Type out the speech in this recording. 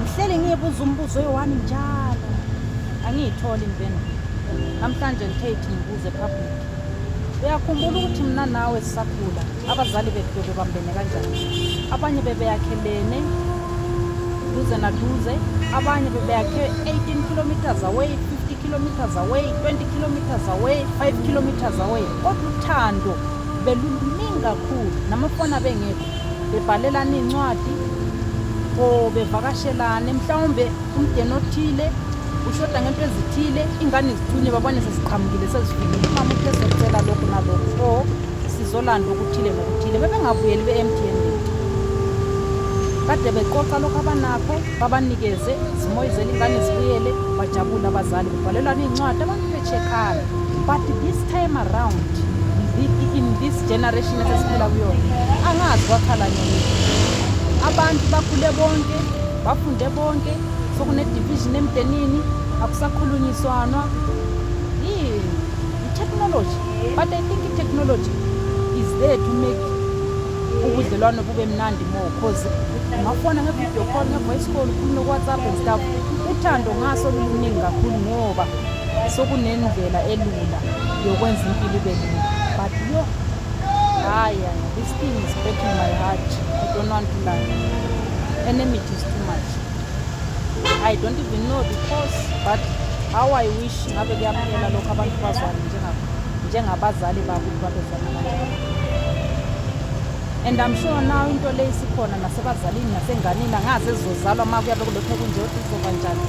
Ngihleli ngiyebuza umbuzo oyi-1 njalo angiyitholi impendulo. Namhlanje ngikhethe ngibuze public. Uyakhumbula ukuthi mina nawe sisakhula abazali bethu bebebambene kanjani? Abanye bebeyakhelene duze naduze, abanye bebeyakhe 18 kilometers away, 50 kilometers away, 20 kilometers away, 5 kilometers away. Kodwa uthando beluluningi kakhulu, namafoni abengekho, bebhalelana iy'ncwadi or bevakashelane. Mhlawumbe umndeni othile ushoda ngento ezithile, ingane zithunywe babone sesiqhamukile sezifikile, mama uthe socela lokhu nalokhu or sizolanda okuthile nokuthile. Bebengabuyeli be-MTN, kade beqoqa lokhu abanakho babanikeze, zimoyizele ingane zibuyele, bajabule abazali, bebhalelana iy'ncwadi, abantu bechekhana. But this time around, in this generation esesiphila kuyona, angazi kwakhala nini. Abantu bakhule bonke, bafunde bonke, sokune-division emndenini, akusakhulunyiswanwa. I-technology, but I think i-technology is there to make ubudlelwano bube mnandi more, because ungafona nge-video call, nge-voice call, ukhulume ku-WhatsApp and stuff. Uthando ngaso luluningi kakhulu ngoba sokunendlela elula yokwenza impilo ibe lula. But this thing is breaking my heart. I don't want to lie. Enmity is too much. I don't even know the cause, but how I wish ngabe kuyaphela lokho abantu bazwane njengabazali babo babezwana kanjalo. And I'm sure now into le isikhona nasebazalini nasenganini, angazi ezizozalwa uma kuyabe kulokho kunje ukuthi kuzoba njani.